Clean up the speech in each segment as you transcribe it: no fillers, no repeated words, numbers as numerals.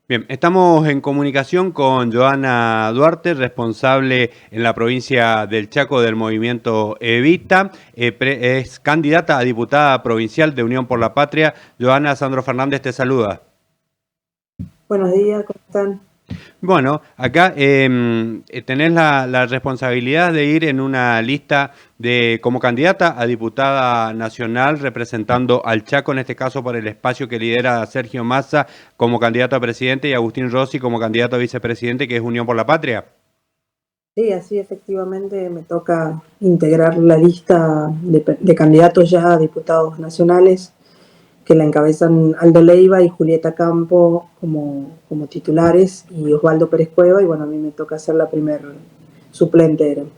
Bien, estamos en comunicación con Joana Duarte, responsable en la provincia del Chaco del movimiento Evita. Es candidata a diputada provincial de Unión por la Patria. Joana, Sandro Fernández te saluda. Buenos días, ¿cómo están? Bueno, acá tenés la responsabilidad de ir en una lista como candidata a diputada nacional representando al Chaco, en este caso por el espacio que lidera Sergio Massa como candidato a presidente y Agustín Rossi como candidato a vicepresidente, que es Unión por la Patria. Sí, así efectivamente me toca integrar la lista de candidatos ya a diputados nacionales que la encabezan Aldo Leiva y Julieta Campo como titulares y Osvaldo Pérez Cueva, y bueno, a mí me toca ser la primer suplente, éramos.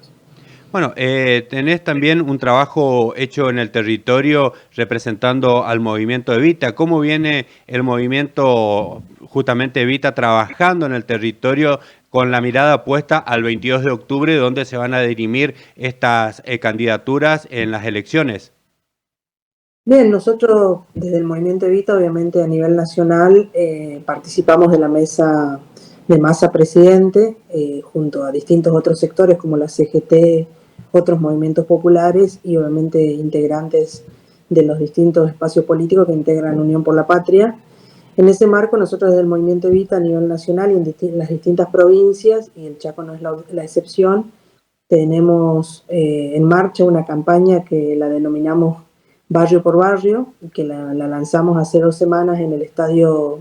Bueno, tenés también un trabajo hecho en el territorio representando al movimiento Evita. ¿Cómo viene el movimiento justamente Evita trabajando en el territorio con la mirada puesta al 22 de octubre, donde se van a dirimir estas candidaturas en las elecciones? Bien, nosotros desde el Movimiento Evita, obviamente a nivel nacional, participamos de la mesa de Massa Presidente, junto a distintos otros sectores como la CGT, otros movimientos populares y obviamente integrantes de los distintos espacios políticos que integran Unión por la Patria. En ese marco, nosotros desde el Movimiento Evita a nivel nacional y en las distintas provincias, y el Chaco no es la excepción, tenemos en marcha una campaña que la denominamos Barrio por Barrio, que la lanzamos hace 2 semanas en el estadio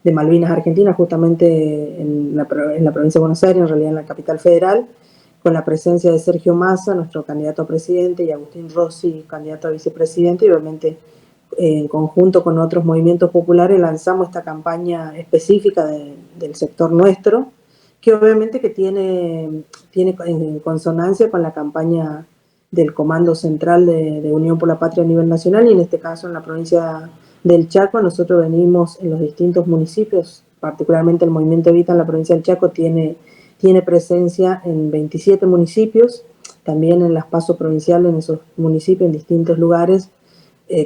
de Malvinas, Argentina, justamente en la provincia de Buenos Aires, en realidad en la capital federal, con la presencia de Sergio Massa, nuestro candidato a presidente, y Agustín Rossi, candidato a vicepresidente, y obviamente en conjunto con otros movimientos populares lanzamos esta campaña específica del sector nuestro, que obviamente que tiene en consonancia con la campaña del Comando Central de Unión por la Patria a nivel nacional, y en este caso en la provincia del Chaco. Nosotros venimos en los distintos municipios, particularmente el Movimiento Evita en la provincia del Chaco tiene presencia en 27 municipios, también en las pasos provinciales en esos municipios, en distintos lugares.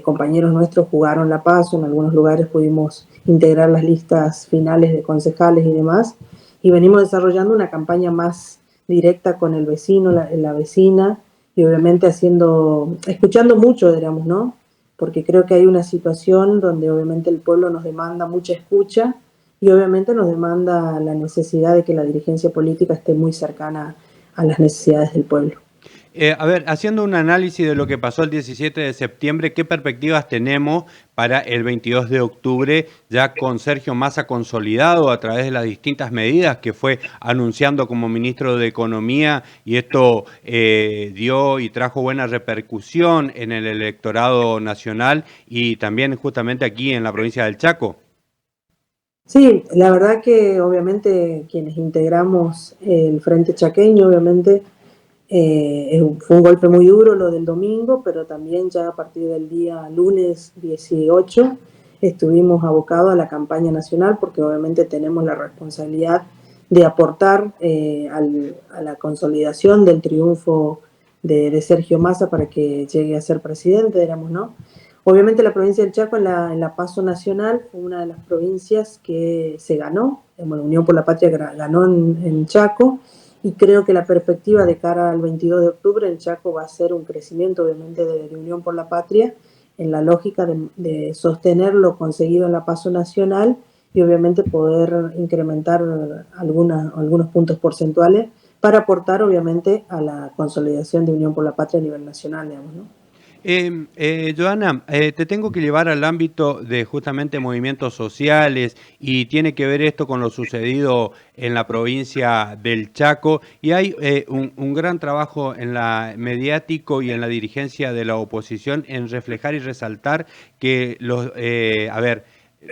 Compañeros nuestros jugaron la PASO, en algunos lugares pudimos integrar las listas finales de concejales y demás, y venimos desarrollando una campaña más directa con el vecino, la vecina, y obviamente escuchando mucho, digamos, ¿no? Porque creo que hay una situación donde obviamente el pueblo nos demanda mucha escucha y obviamente nos demanda la necesidad de que la dirigencia política esté muy cercana a las necesidades del pueblo. A ver, haciendo un análisis de lo que pasó el 17 de septiembre, ¿qué perspectivas tenemos para el 22 de octubre, ya con Sergio Massa consolidado a través de las distintas medidas que fue anunciando como ministro de Economía, y esto dio y trajo buena repercusión en el electorado nacional y también justamente aquí en la provincia del Chaco? Sí, la verdad que obviamente quienes integramos el Frente Chaqueño, obviamente fue un golpe muy duro lo del domingo, pero también ya a partir del día lunes 18 estuvimos abocados a la campaña nacional, porque obviamente tenemos la responsabilidad de aportar a la consolidación del triunfo de Sergio Massa para que llegue a ser presidente, digamos, ¿no? Obviamente la provincia del Chaco en la PASO nacional fue una de las provincias que se ganó, bueno, Unión por la Patria ganó en Chaco, y creo que la perspectiva de cara al 22 de octubre el Chaco va a ser un crecimiento obviamente de Unión por la Patria en la lógica de sostener lo conseguido en la PASO nacional y obviamente poder incrementar algunos puntos porcentuales para aportar obviamente a la consolidación de Unión por la Patria a nivel nacional, digamos, ¿no? Joana, te tengo que llevar al ámbito de justamente movimientos sociales, y tiene que ver esto con lo sucedido en la provincia del Chaco, y hay un gran trabajo en la mediático y en la dirigencia de la oposición en reflejar y resaltar que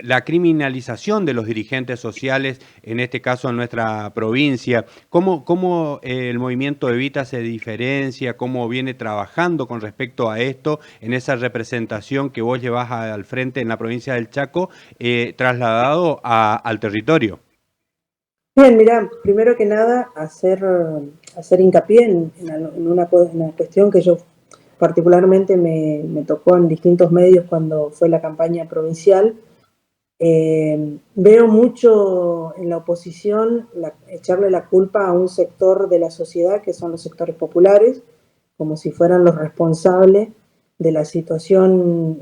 la criminalización de los dirigentes sociales, en este caso en nuestra provincia. ¿Cómo el movimiento Evita se diferencia? ¿Cómo viene trabajando con respecto a esto en esa representación que vos llevas al frente en la provincia del Chaco, trasladado al territorio? Bien, mira, primero que nada, hacer hincapié en una cuestión que yo particularmente me tocó en distintos medios cuando fue la campaña provincial. Veo mucho en la oposición echarle la culpa a un sector de la sociedad, que son los sectores populares, como si fueran los responsables de la situación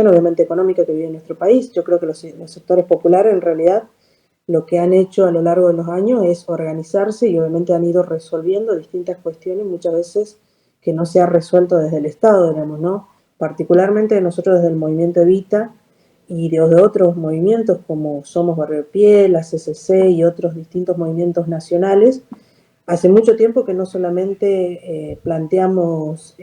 obviamente económica que vive nuestro país. Yo creo que los sectores populares en realidad lo que han hecho a lo largo de los años es organizarse y obviamente han ido resolviendo distintas cuestiones, muchas veces que no se ha resuelto desde el Estado, digamos, ¿no? Particularmente nosotros desde el movimiento Evita y de otros movimientos como Somos Barrio de Pie, la CCC y otros distintos movimientos nacionales, hace mucho tiempo que no solamente planteamos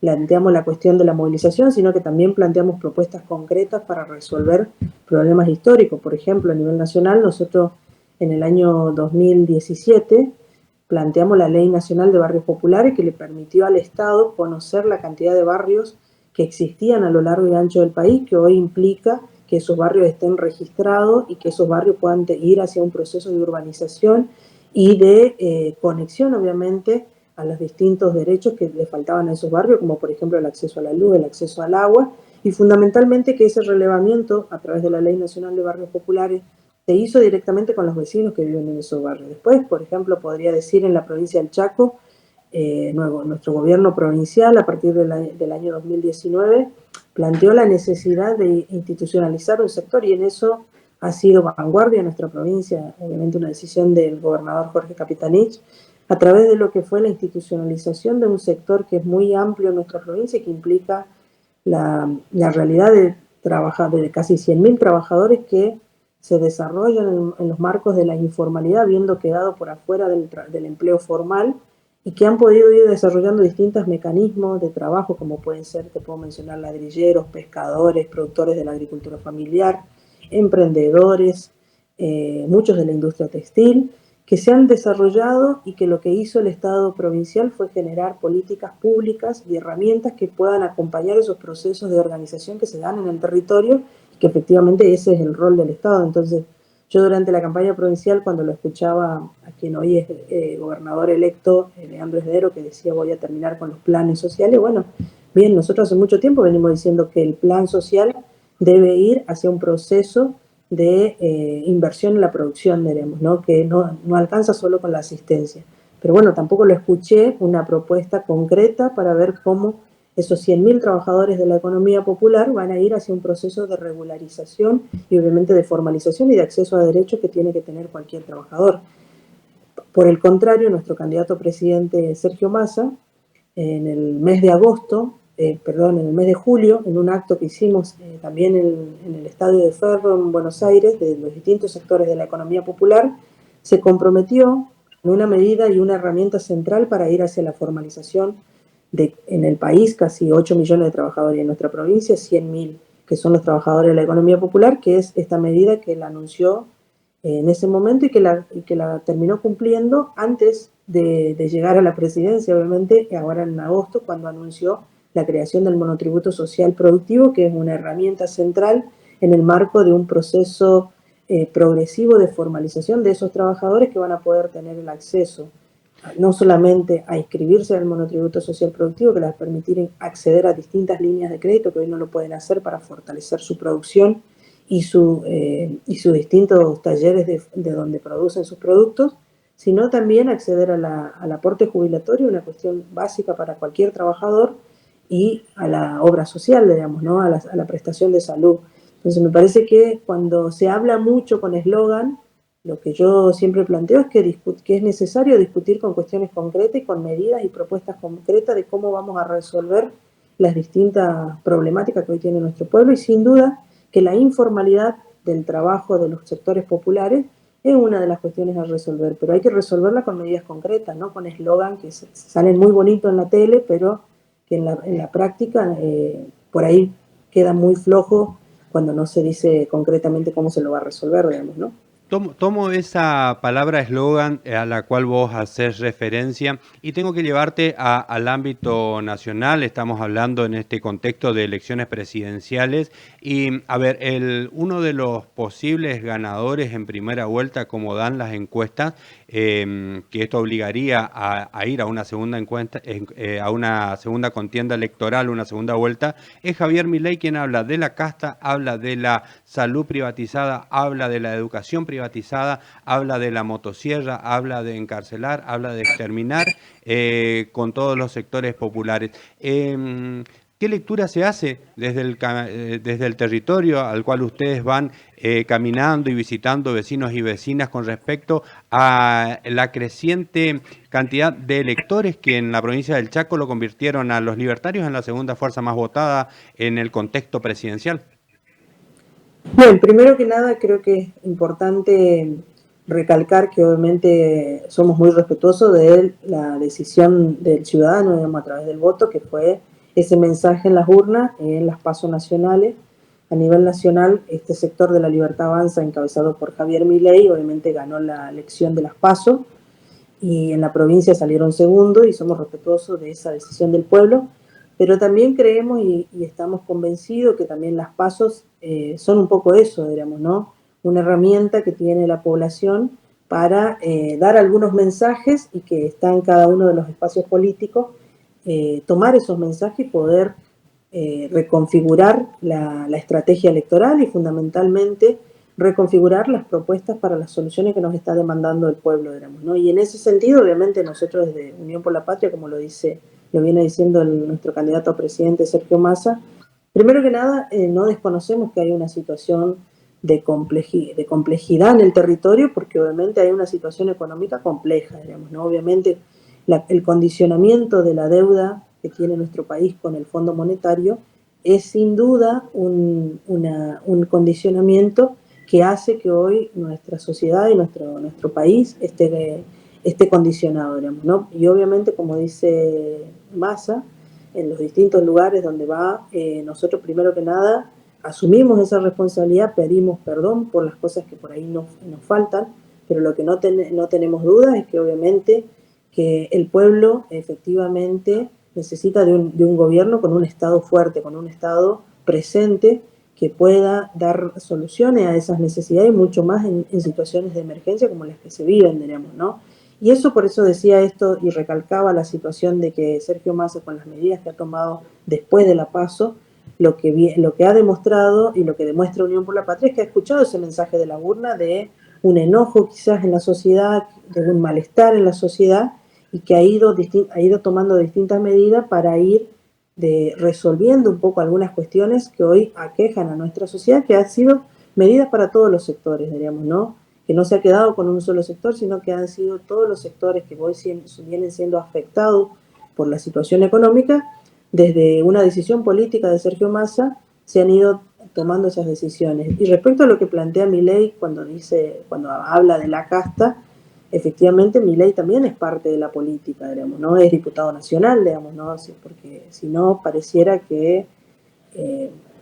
la cuestión de la movilización, sino que también planteamos propuestas concretas para resolver problemas históricos. Por ejemplo, a nivel nacional, nosotros en el año 2017 planteamos la Ley Nacional de Barrios Populares, que le permitió al Estado conocer la cantidad de barrios que existían a lo largo y ancho del país, que hoy implica que esos barrios estén registrados y que esos barrios puedan ir hacia un proceso de urbanización y de conexión, obviamente, a los distintos derechos que le faltaban a esos barrios, como por ejemplo el acceso a la luz, el acceso al agua, y fundamentalmente que ese relevamiento a través de la Ley Nacional de Barrios Populares se hizo directamente con los vecinos que viven en esos barrios. Después, por ejemplo, podría decir en la provincia del Chaco, nuestro gobierno provincial, a partir del año 2019, planteó la necesidad de institucionalizar un sector y en eso ha sido vanguardia en nuestra provincia, obviamente una decisión del gobernador Jorge Capitanich, a través de lo que fue la institucionalización de un sector que es muy amplio en nuestra provincia y que implica la realidad de casi 100.000 trabajadores que se desarrollan en los marcos de la informalidad, habiendo quedado por afuera del empleo formal y que han podido ir desarrollando distintos mecanismos de trabajo, como pueden ser, te puedo mencionar, ladrilleros, pescadores, productores de la agricultura familiar, emprendedores, muchos de la industria textil, que se han desarrollado y que lo que hizo el Estado provincial fue generar políticas públicas y herramientas que puedan acompañar esos procesos de organización que se dan en el territorio, que efectivamente ese es el rol del Estado. Entonces, yo durante la campaña provincial, cuando lo escuchaba a quien hoy es gobernador electo, Leandro Esdero, que decía voy a terminar con los planes sociales, bueno, bien, nosotros hace mucho tiempo venimos diciendo que el plan social debe ir hacia un proceso de inversión en la producción, diremos, ¿no? Que no alcanza solo con la asistencia. Pero bueno, tampoco lo escuché una propuesta concreta para ver cómo esos 100.000 trabajadores de la economía popular van a ir hacia un proceso de regularización y obviamente de formalización y de acceso a derechos que tiene que tener cualquier trabajador. Por el contrario, nuestro candidato a presidente Sergio Massa, en el mes de agosto, en el mes de julio, en un acto que hicimos también en el Estadio de Ferro en Buenos Aires, de los distintos sectores de la economía popular, se comprometió en una medida y una herramienta central para ir hacia la formalización en el país, casi 8 millones de trabajadores, y en nuestra provincia 100.000, que son los trabajadores de la economía popular, que es esta medida que la anunció en ese momento y que la terminó cumpliendo antes de llegar a la presidencia, obviamente, ahora en agosto, cuando anunció la creación del monotributo social productivo, que es una herramienta central en el marco de un proceso progresivo de formalización de esos trabajadores que van a poder tener el acceso no solamente a inscribirse en el monotributo social productivo, que les va a permitir acceder a distintas líneas de crédito que hoy no lo pueden hacer para fortalecer su producción y sus distintos talleres de donde producen sus productos, sino también acceder al aporte jubilatorio, una cuestión básica para cualquier trabajador, y a la obra social, digamos, ¿no? A la prestación de salud. Entonces me parece que cuando se habla mucho con eslogan, lo que yo siempre planteo es que es necesario discutir con cuestiones concretas y con medidas y propuestas concretas de cómo vamos a resolver las distintas problemáticas que hoy tiene nuestro pueblo, y sin duda que la informalidad del trabajo de los sectores populares es una de las cuestiones a resolver, pero hay que resolverla con medidas concretas, no con eslogan que salen muy bonitos en la tele, pero que en la práctica por ahí queda muy flojo cuando no se dice concretamente cómo se lo va a resolver, digamos, ¿no? Tomo esa palabra eslogan a la cual vos haces referencia y tengo que llevarte al ámbito nacional. Estamos hablando en este contexto de elecciones presidenciales y, a ver, uno de los posibles ganadores en primera vuelta, como dan las encuestas, que esto obligaría a ir a una segunda encuesta, a una segunda contienda electoral, una segunda vuelta, es Javier Milei, quien habla de la casta, habla de la salud privatizada, habla de la educación privatizada, habla de la motosierra, habla de encarcelar, habla de exterminar con todos los sectores populares. ¿Qué lectura se hace desde el territorio al cual ustedes van caminando y visitando vecinos y vecinas con respecto a la creciente cantidad de electores que en la provincia del Chaco lo convirtieron a los libertarios en la segunda fuerza más votada en el contexto presidencial? Bien, primero que nada creo que es importante recalcar que obviamente somos muy respetuosos de la decisión del ciudadano, digamos, a través del voto, que fue ese mensaje en las urnas, en las PASO nacionales. A nivel nacional, este sector de la Libertad Avanza, encabezado por Javier Milei, obviamente ganó la elección de las PASO, y en la provincia salieron segundo y somos respetuosos de esa decisión del pueblo, pero también creemos y estamos convencidos que también las pasos son un poco eso, digamos, ¿no? Una herramienta que tiene la población para dar algunos mensajes y que está en cada uno de los espacios políticos, tomar esos mensajes y poder reconfigurar la estrategia electoral y fundamentalmente reconfigurar las propuestas para las soluciones que nos está demandando el pueblo, digamos, ¿no? Y en ese sentido, obviamente, nosotros desde Unión por la Patria, como lo viene diciendo nuestro candidato a presidente Sergio Massa, primero que nada, no desconocemos que hay una situación de complejidad en el territorio, porque obviamente hay una situación económica compleja, digamos, ¿no? Obviamente el condicionamiento de la deuda que tiene nuestro país con el Fondo Monetario es sin duda un condicionamiento que hace que hoy nuestra sociedad y nuestro país esté condicionado, digamos, ¿no? Y obviamente, como dice Massa, en los distintos lugares donde va, nosotros primero que nada asumimos esa responsabilidad, pedimos perdón por las cosas que por ahí nos faltan, pero lo que no tenemos dudas es que obviamente que el pueblo efectivamente necesita de un gobierno con un Estado fuerte, con un Estado presente que pueda dar soluciones a esas necesidades y mucho más en situaciones de emergencia como las que se viven, diríamos, ¿no? Y eso por eso decía esto y recalcaba la situación de que Sergio Massa, con las medidas que ha tomado después de la PASO, lo que ha demostrado y lo que demuestra Unión por la Patria es que ha escuchado ese mensaje de la urna de un enojo quizás en la sociedad, de un malestar en la sociedad y que ha ido tomando distintas medidas para ir resolviendo un poco algunas cuestiones que hoy aquejan a nuestra sociedad, que han sido medidas para todos los sectores, diríamos, ¿no? Que no se ha quedado con un solo sector, sino que han sido todos los sectores que hoy vienen siendo afectados por la situación económica. Desde una decisión política de Sergio Massa se han ido tomando esas decisiones. Y respecto a lo que plantea Milei cuando habla de la casta, efectivamente Milei también es parte de la política, digamos, no es diputado nacional, digamos, ¿no? Porque si no pareciera que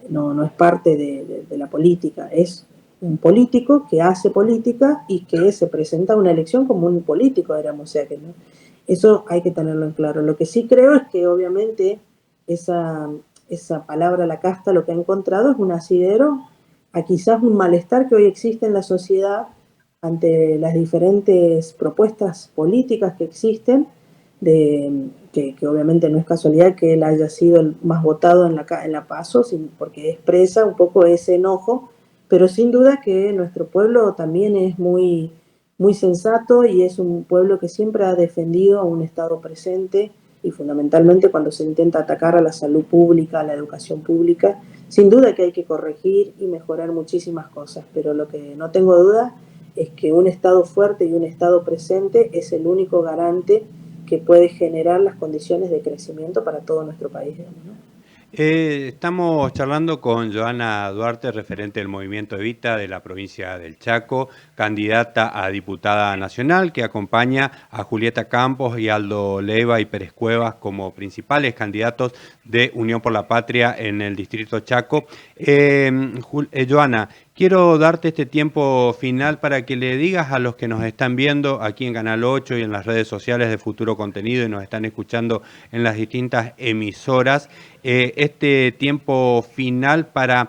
no es parte de la política, es un político que hace política y que se presenta a una elección como un político, digamos, o sea que ¿no? Eso hay que tenerlo en claro. Lo que sí creo es que obviamente esa palabra, la casta, lo que ha encontrado es un asidero a quizás un malestar que hoy existe en la sociedad ante las diferentes propuestas políticas que existen, que obviamente no es casualidad que él haya sido el más votado en la PASO, porque expresa un poco ese enojo, pero sin duda que nuestro pueblo también es muy sensato y es un pueblo que siempre ha defendido a un Estado presente y fundamentalmente cuando se intenta atacar a la salud pública, a la educación pública, sin duda que hay que corregir y mejorar muchísimas cosas, pero lo que no tengo duda es que un Estado fuerte y un Estado presente es el único garante que puede generar las condiciones de crecimiento para todo nuestro país, digamos, ¿no? Estamos charlando con Joana Duarte, referente del Movimiento Evita de la provincia del Chaco, candidata a diputada nacional, que acompaña a Julieta Campos y Aldo Leiva y Pérez Cuevas como principales candidatos de Unión por la Patria en el distrito Chaco. Joana, Quiero darte este tiempo final para que le digas a los que nos están viendo aquí en Canal 8 y en las redes sociales de Futuro Contenido y nos están escuchando en las distintas emisoras, este tiempo final para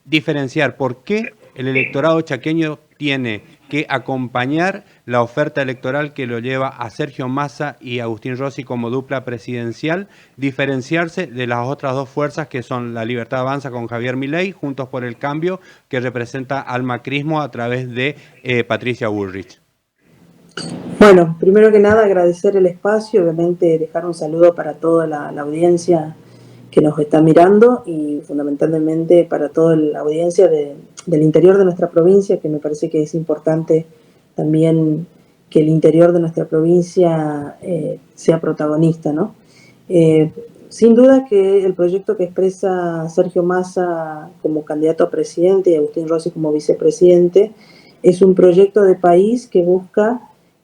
diferenciar por qué el electorado chaqueño tiene que acompañar la oferta electoral que lo lleva a Sergio Massa y Agustín Rossi como dupla presidencial, diferenciarse de las otras dos fuerzas que son La Libertad Avanza con Javier Milei, Juntos por el Cambio, que representa al macrismo a través de Patricia Bullrich. Bueno, primero que nada agradecer el espacio, obviamente dejar un saludo para toda la audiencia que nos está mirando y fundamentalmente para toda la audiencia del interior de nuestra provincia, que me parece que es importante también que el interior de nuestra provincia sea protagonista, ¿no? Sin duda que el proyecto que expresa Sergio Massa como candidato a presidente y Agustín Rossi como vicepresidente es un proyecto de país que busca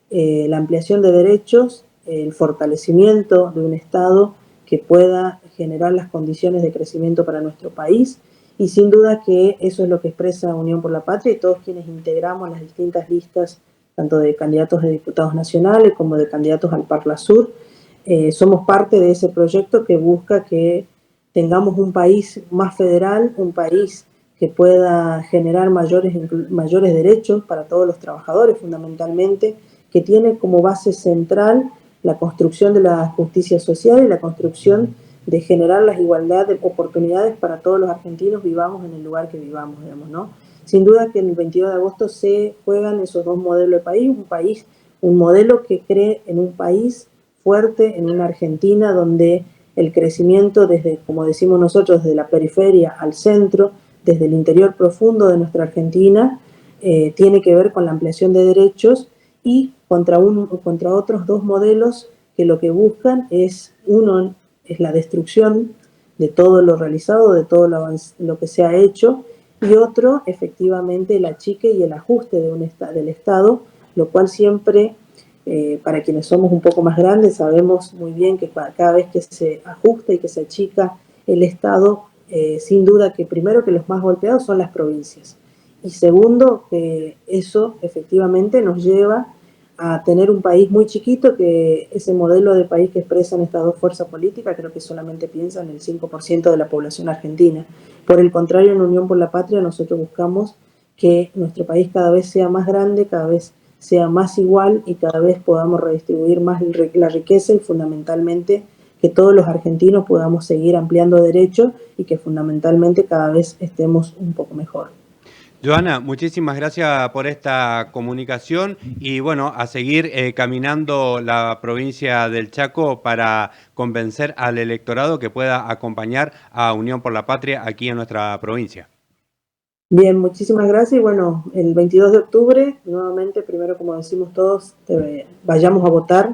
la ampliación de derechos, el fortalecimiento de un Estado que pueda generar las condiciones de crecimiento para nuestro país y sin duda que eso es lo que expresa Unión por la Patria y todos quienes integramos las distintas listas, tanto de candidatos de diputados nacionales como de candidatos al Parla Sur. Somos parte de ese proyecto que busca que tengamos un país más federal, un país que pueda generar mayores derechos para todos los trabajadores fundamentalmente, que tiene como base central la construcción de la justicia social y la construcción de generar la igualdad de oportunidades para todos los argentinos, vivamos en el lugar que vivamos, digamos, ¿no? Sin duda que en el 22 de agosto se juegan esos dos modelos de país, un modelo que cree en un país fuerte, en una Argentina donde el crecimiento desde, como decimos nosotros, desde la periferia al centro, desde el interior profundo de nuestra Argentina, tiene que ver con la ampliación de derechos y contra otros dos modelos que lo que buscan es, uno es la destrucción de todo lo realizado, de todo lo que se ha hecho, y otro, efectivamente, el achique y el ajuste del Estado, lo cual siempre, para quienes somos un poco más grandes, sabemos muy bien que cada vez que se ajusta y que se achica el Estado, sin duda que primero que los más golpeados son las provincias. Y segundo, que eso efectivamente nos lleva a tener un país muy chiquito, que ese modelo de país que expresan estas dos fuerzas políticas creo que solamente piensan el 5% de la población argentina. Por el contrario, en Unión por la Patria nosotros buscamos que nuestro país cada vez sea más grande, cada vez sea más igual y cada vez podamos redistribuir más la riqueza y fundamentalmente que todos los argentinos podamos seguir ampliando derechos y que fundamentalmente cada vez estemos un poco mejor. Joana, muchísimas gracias por esta comunicación y bueno, a seguir caminando la provincia del Chaco para convencer al electorado que pueda acompañar a Unión por la Patria aquí en nuestra provincia. Bien, muchísimas gracias y bueno, el 22 de octubre, nuevamente, primero como decimos todos, vayamos a votar,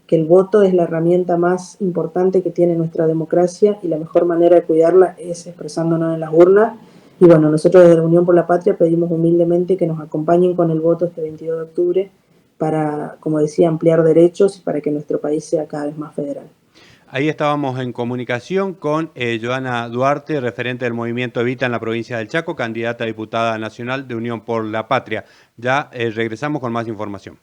que el voto es la herramienta más importante que tiene nuestra democracia y la mejor manera de cuidarla es expresándonos en las urnas. Y bueno, nosotros desde la Unión por la Patria pedimos humildemente que nos acompañen con el voto este 22 de octubre para, como decía, ampliar derechos y para que nuestro país sea cada vez más federal. Ahí estábamos en comunicación con Joana Duarte, referente del Movimiento Evita en la provincia del Chaco, candidata a diputada nacional de Unión por la Patria. Ya regresamos con más información.